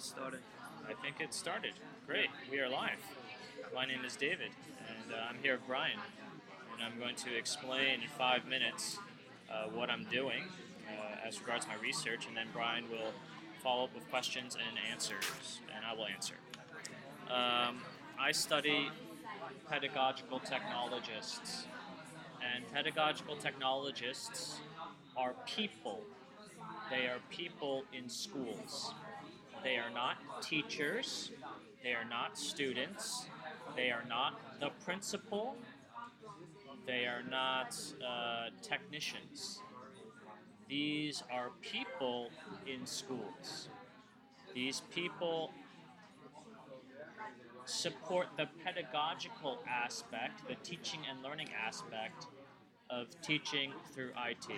started. I think it started. Great, we are live. My name is David, and I'm here with Brian, and I'm going to explain in 5 minutes what I'm doing as regards my research, and then Brian will follow up with questions and answers, and I will answer. I study pedagogical technologists, and pedagogical technologists are people. They are people in schools. They are not teachers. They are not students. They are not the principal. They are not technicians. These are people in schools. These people support the pedagogical aspect, the teaching and learning aspect of teaching through IT.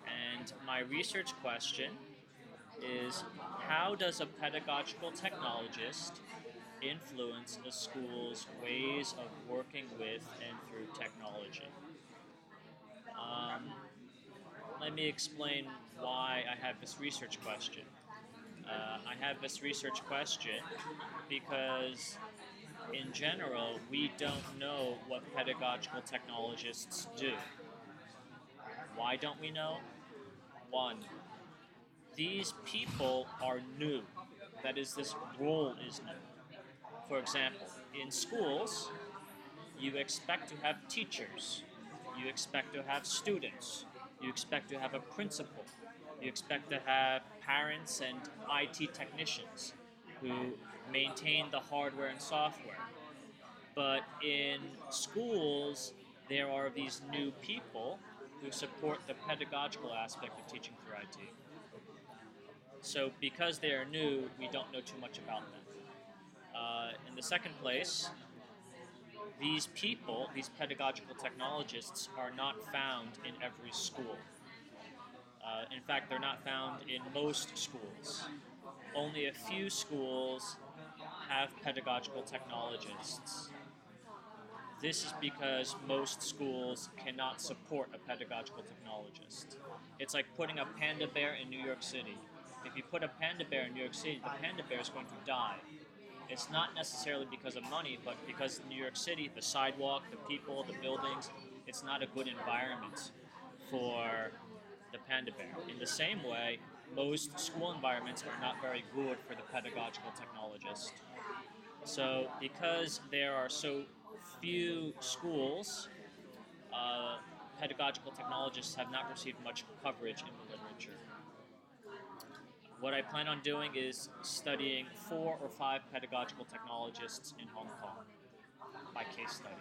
And my research question is, how does a pedagogical technologist influence a school's ways of working with and through technology? Let me explain why I have this research question. I have this research question because, in general, we don't know what pedagogical technologists do. Why don't we know? One, these people are new. That is, this role is new. For example, in schools, you expect to have teachers, you expect to have students, you expect to have a principal, you expect to have parents and IT technicians who maintain the hardware and software. But in schools, there are these new people who support the pedagogical aspect of teaching through IT. So because they are new, we don't know too much about them. In the second place, these people, these pedagogical technologists, are not found in every school. In fact, they're not found in most schools. Only a few schools have pedagogical technologists. This is because most schools cannot support a pedagogical technologist. It's like putting a panda bear in New York City. If you put a panda bear in New York City, the panda bear is going to die. It's not necessarily because of money, but because New York City, the sidewalk, the people, the buildings, it's not a good environment for the panda bear. In the same way, most school environments are not very good for the pedagogical technologist. So because there are so few schools, pedagogical technologists have not received much coverage in the literature. What I plan on doing is studying 4 or 5 pedagogical technologists in Hong Kong by case study.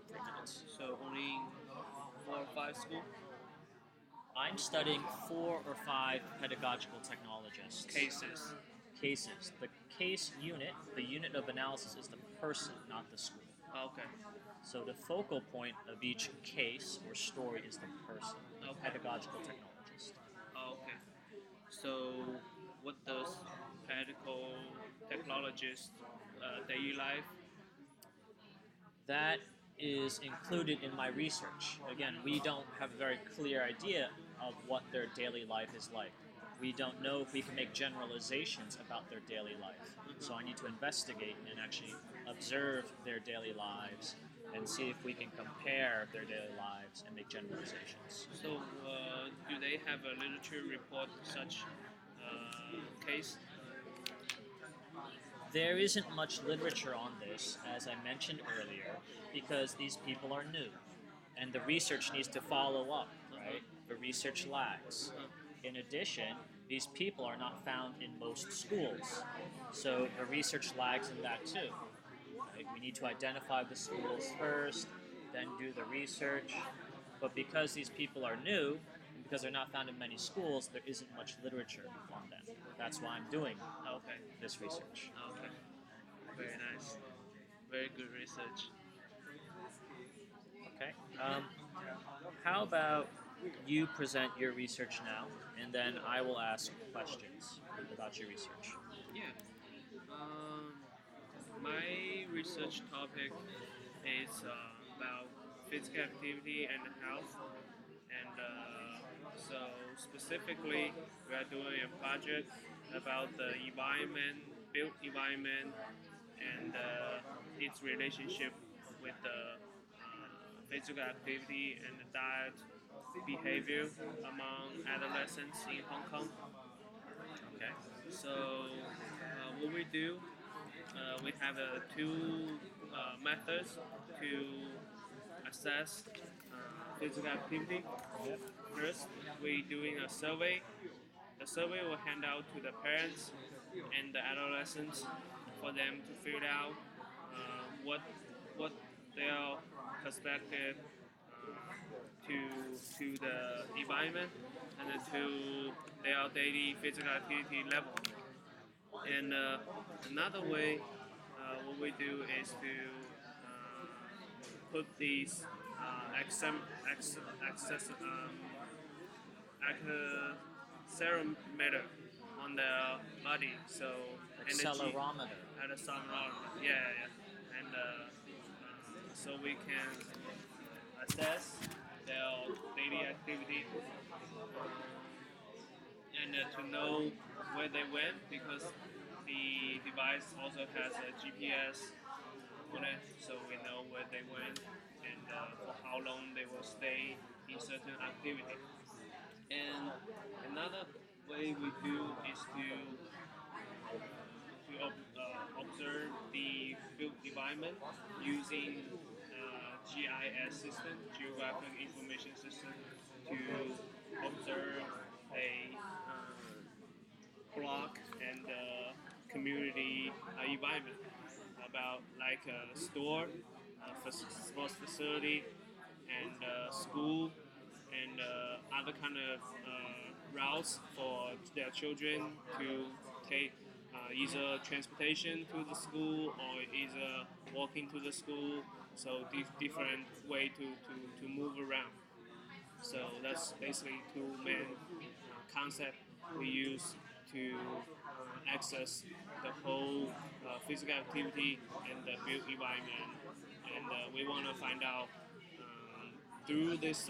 3 minutes. So only 4 or 5 schools? I'm studying 4 or 5 pedagogical technologists. Cases. The case unit, the unit of analysis, is the person, not the school. Okay. So the focal point of each case or story is the person, the pedagogical technologist. Okay. So what does pedagogical technologist daily life? That is included in my research. Again, we don't have a very clear idea of what their daily life is like. We don't know if we can make generalizations about their daily life. So I need to investigate and actually observe their daily lives and see if we can compare their daily lives and make generalizations. So do they have a literature report such case? There isn't much literature on this, as I mentioned earlier, because these people are new. And the research needs to follow up, right? The research lags. In addition, these people are not found in most schools. So the research lags in that too. Right? We need to identify the schools first, then do the research. But because these people are new, and because they're not found in many schools, there isn't much literature on them. That's why I'm doing this research. Okay. Very nice. Very good research. Okay. How about you present your research now, and then I will ask questions about your research. Yeah. My research topic is about physical activity and health, And so specifically, we are doing a project about the environment, built environment, and its relationship with the physical activity and the diet behavior among adolescents in Hong Kong. Okay, so what we do, we have two methods to assess physical activity. Yep. First, we're doing a survey. The survey will hand out to the parents and the adolescents for them to fill out what their perspective to the environment and to their daily physical activity level. And another way, what we do is to put these accelerometer on their body, so energy Accelerometer. at a accelerometer, yeah, and so we can assess their daily activity and to know where they went because the device also has a GPS on it, so we know where they went and for how long they will stay in certain activity. And another way we do is to observe the built environment using GIS system, Geographic Information System, to observe a block and community environment about like a store, sports facility, and school, and other kind of routes for their children to take either transportation to the school or either walking to the school. So different way to move around. So that's basically two main concept we use to access the whole physical activity and the built environment. And we want to find out through this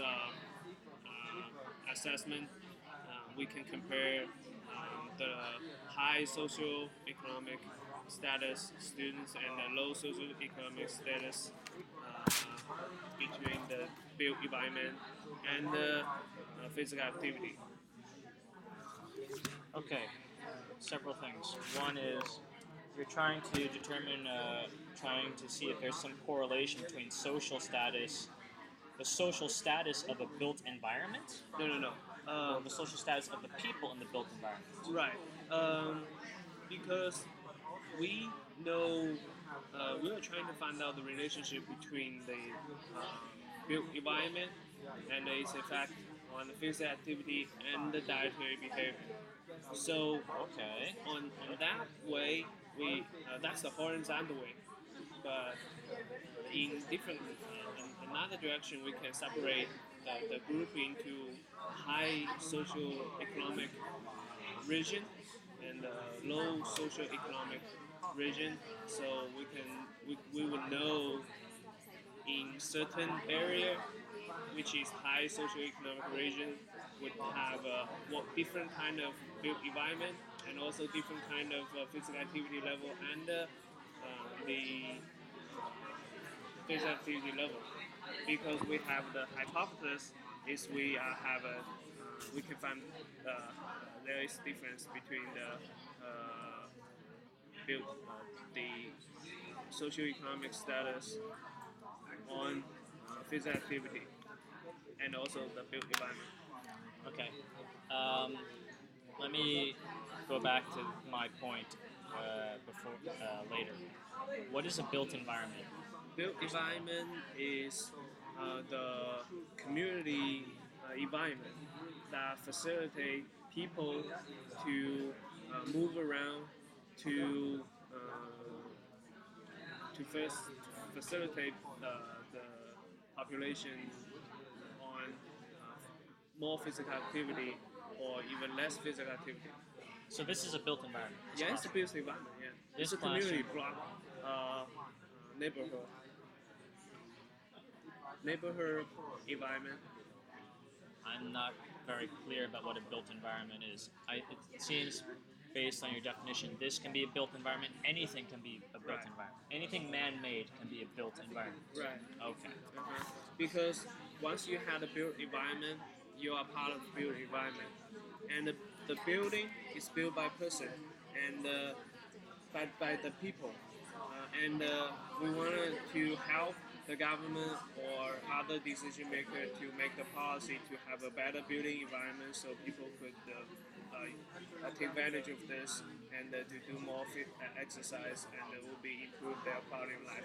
assessment, we can compare the high socioeconomic status students and the low socioeconomic status between the built environment and the physical activity. Okay, several things. One is you're trying to determine, trying to see if there's some correlation between social status, the social status of a built environment, No. or the social status of the people in the built environment. Right. Because we know we are trying to find out the relationship between the built environment and its effect on the physical activity and the dietary behavior. So Okay. on that way, we that's the horizontal way. But in different in another direction, we can separate the group into high socioeconomic region and low socioeconomic region. So we would know in certain area, which is high socioeconomic region, would have what different kind of built environment and also different kind of physical activity level and the physical activity level. Because we have the hypothesis is we can find there is difference between built the socioeconomic status on physical activity and also the built environment. Okay. Let me go back to my point before later. What is a built environment? Built environment is the community environment that facilitate people to move around to first facilitate the population on more physical activity or even less physical activity. So this is a built environment. Yeah, it's a built environment. Yeah, This it's a community classroom. block, neighborhood environment. I'm not very clear about what a built environment is. It seems, based on your definition, this can be a built environment. Anything can be a built Right. environment. Anything man-made can be a built environment. Right. Okay. Because once you have a built environment, you are part of the built environment, and the building is built by person and by the people, and we wanted to help the government or other decision maker to make the policy to have a better building environment so people could take advantage of this and to do more fit exercise and it will be improve their quality of life.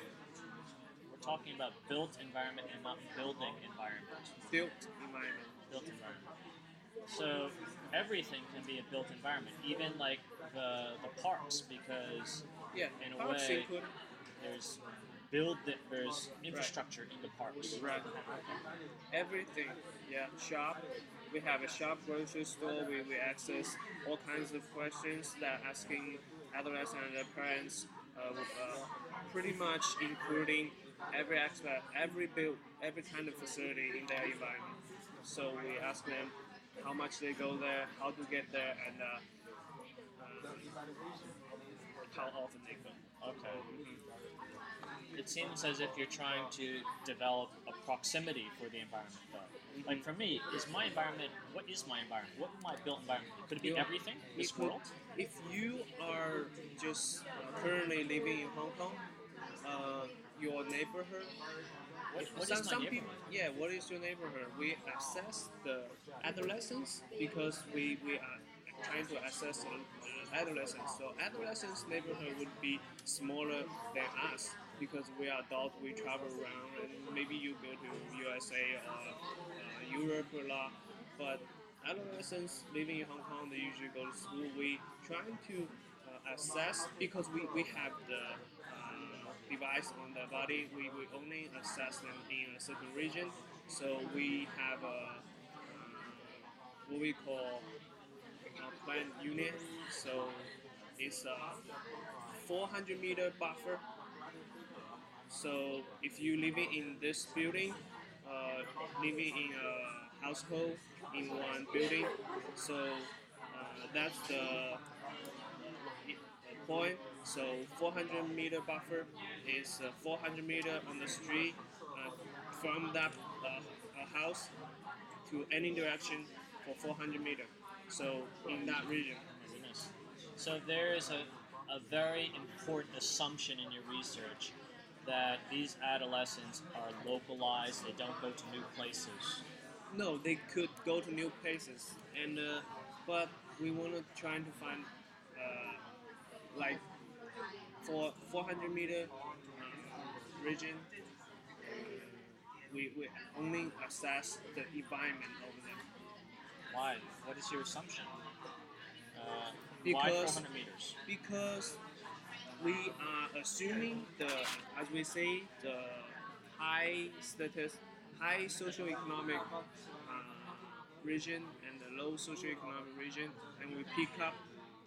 We're talking about built environment and not building environment. Built environment. Built environment. So everything can be a built environment, even like the parks, because Yeah, in a parks way include there's infrastructure in the parks. right. Everything. Yeah, shop. We have a shop, grocery store. We access all kinds of questions that asking adolescents and their parents, pretty much including every aspect, every build, every kind of facility in their environment. So we ask them how much they go there, how to get there, and how often they go. Okay. It seems as if you're trying to develop a proximity for the environment, though. Like for me, what is my environment? What is my built environment? Could it be everything? This world? If you are just currently living in Hong Kong, your neighborhood. What is my neighborhood? What is your neighborhood? We assess the adolescents because we are trying to assess adolescents. So adolescents' neighborhood would be smaller than us because we are adults. We travel around, and maybe you go to USA or Europe a lot. But adolescents living in Hong Kong, they usually go to school. We trying to assess because we have the device on the body. We only assess them in a certain region. So we have what we call plant unit. So it's a 400-meter buffer. So if you living in this building, living in a household in one building, so that's the point. So 400-meter buffer is 400 meter on the street from that house to any direction for 400 meter. So in that region. Oh my goodness. So there is a very important assumption in your research that these adolescents are localized, they don't go to new places. No, they could go to new places, and but we want to try to find like for 400-meter region, we only assess the environment over them. Why? What is your assumption? Why Because 400 meters? because we are assuming as we say, the high status, high socioeconomic region and the low socioeconomic region, and we pick up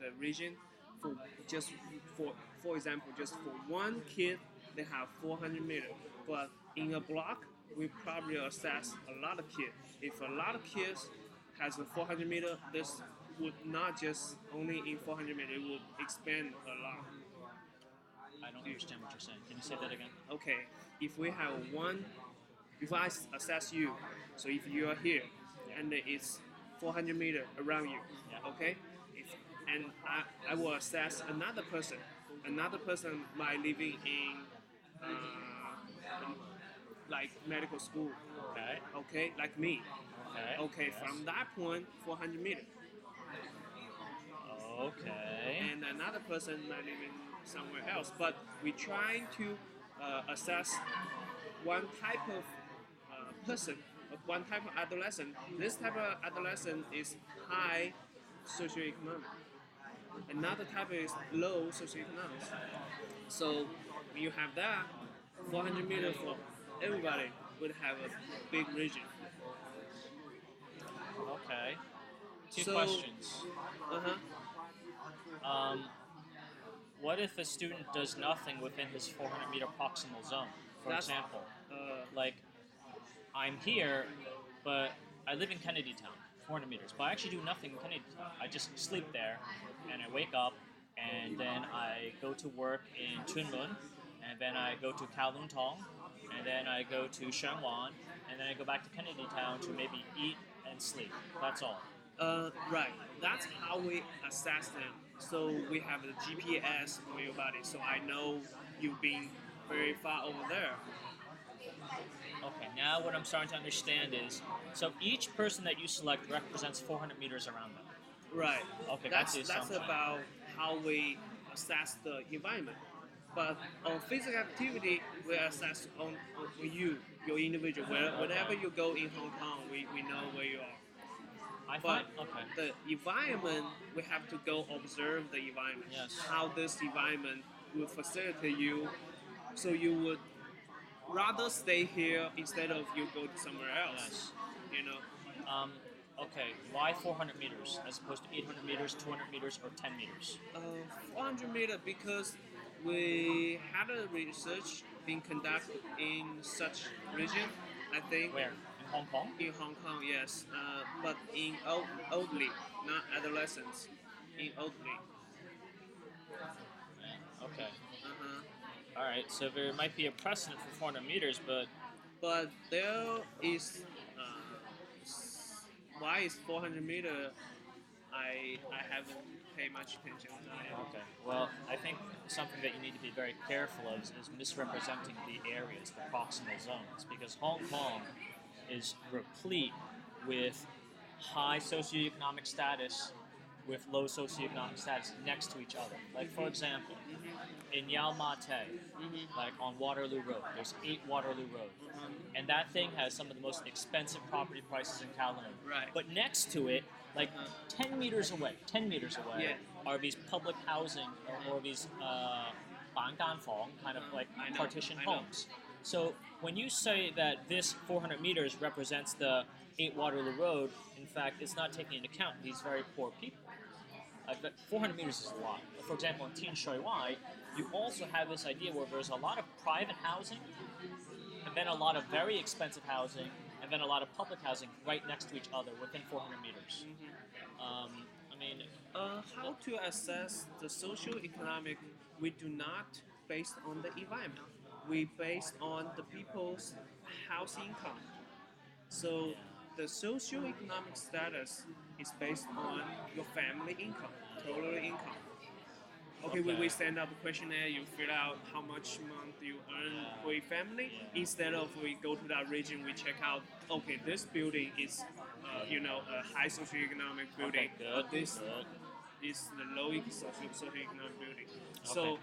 the region for just for example, just for one kid, they have 400 meters, but in a block, we probably assess a lot of kids. If a lot of kids has a 400 meter, this would not just only in 400 meters, it would expand a lot. I don't understand what you're saying. Can you say that again? Okay, if we have if I assess you, so if you are here, and it's 400 meters around you, Yeah. okay, and I will assess another person. Another person might living in like medical school, okay, like me. Okay, Yes. from that point, 400 meters. Okay. And another person might live in somewhere else. But we try to assess one type of person, one type of adolescent. This type of adolescent is high socioeconomic. Another type is low socioeconomic. So when you have that, 400 meters for everybody would have a big region. Okay. Two So- questions. What if a student does nothing within this 400-meter proximal zone? For That's- example, like I'm here, but I live in Kennedy Town, 400 meters, but I actually do nothing in Kennedy Town. I just sleep there, and I wake up, and then I go to work in Chunmun, and then I go to Kowloon Tong, and then I go to Shenwan, and then I go back to Kennedy Town to maybe eat and sleep. That's all. Right. That's how we assess them. So we have the GPS for your body. So I know you've been very far over there. Okay, now what I'm starting to understand is, so each person that you select represents 400 meters around them. Right. Okay, That's the assumption. about how we assess the environment. But on physical activity, we assess on you, your individual. Wherever you go in Hong Kong, we know where you are. But okay. the environment, we have to go observe the environment. Yes. How this environment will facilitate you, so you would rather stay here instead of you go to somewhere else. Yes. You know. Okay, why 400 meters as opposed to 800 meters, 200 meters, or 10 meters? 400 meters because we had a research being conducted in such region, I think. Where? In Hong Kong? In Hong Kong, yes. But in elderly, not adolescents. In elderly. Yeah, okay. Uh-huh. All right, so there might be a precedent for 400 meters, but there is why is 400 meter? I haven't paid much attention on that. Okay. Well, I think something that you need to be very careful of is misrepresenting the areas, the proximal zones, because Hong Kong is replete with high socioeconomic status with low socioeconomic status next to each other. Like, for example, in Yau Ma Tei, like on Waterloo Road, there's 8 Waterloo Road. And that thing has some of the most expensive property prices in Kowloon. Right. But next to it, like 10 meters away, Yeah. are these public housing or these ban gan fong, kind of like partition homes. So when you say that this 400 meters represents the 8 Waterloo Road, in fact, it's not taking into account these very poor people. But 400 meters is a lot. For example, in Tien Shui Wai, you also have this idea where there's a lot of private housing, and then a lot of very expensive housing, and then a lot of public housing right next to each other within 400 meters. How to assess the socio-economic? We do not based on the environment. We based on the people's house income. So the socio-economic status is based on your family income, total income. Okay, we send out the questionnaire, you fill out how much month you earn for your family. Instead of we go to that region, we check out, okay, this building is, a high socioeconomic building. This is the low socioeconomic building. So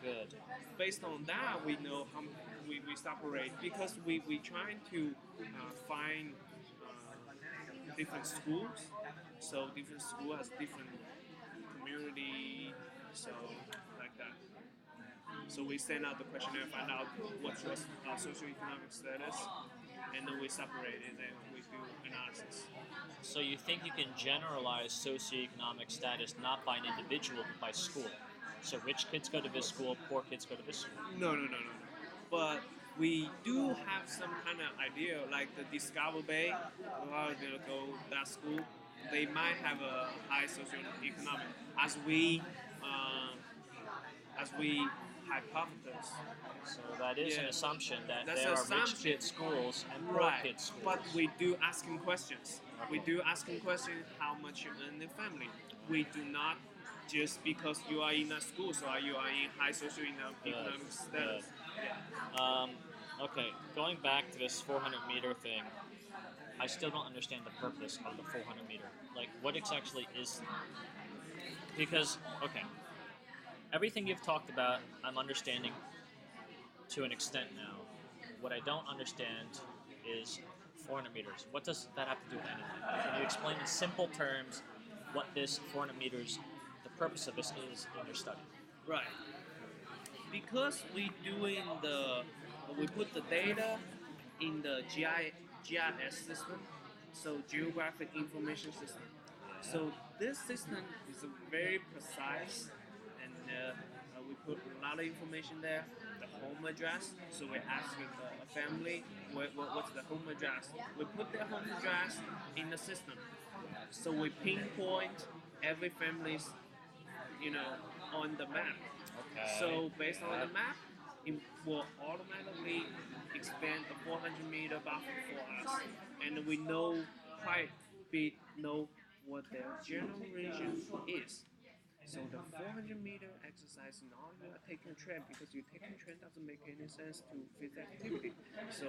based on that, we know how we separate, because we trying to find different schools. So different school has different community, so like that. So we send out the questionnaire, find out what's your socioeconomic status, and then we separate it and we do analysis. So you think you can generalize socioeconomic status not by an individual but by school? So rich kids go to this school, poor kids go to this school? No. But we do have some kind of idea, like the Discover Bay, who are going to go that school. They might have a high socioeconomic, as we hypothesize. So that is an assumption that That's there an are assumption. rich kids schools and poor kids schools. But we do asking questions. We do asking questions how much you earn in the family. We do not just because you are in a school, so you are in high socioeconomic status. Okay, going back to this 400 meter thing, I still don't understand the purpose of the 400 meter. Like, what exactly is... Because, okay, everything you've talked about, I'm understanding to an extent now. What I don't understand is 400 meters. What does that have to do with anything? Can you explain in simple terms what this 400 meters, the purpose of this is in your study? Right. Because we put the data in the GIS system, so Geographic Information System. So this system is very precise, and we put a lot of information there. The home address. So we ask the family what's the home address. We put their home address in the system. So we pinpoint every family's, on the map. Okay. So based on the map, it will automatically expand a 400-meter buffer for us, and we know quite bit know what their general region is. So the 400-meter exercise, now you are taking a train, because you taking train doesn't make any sense to physical activity. So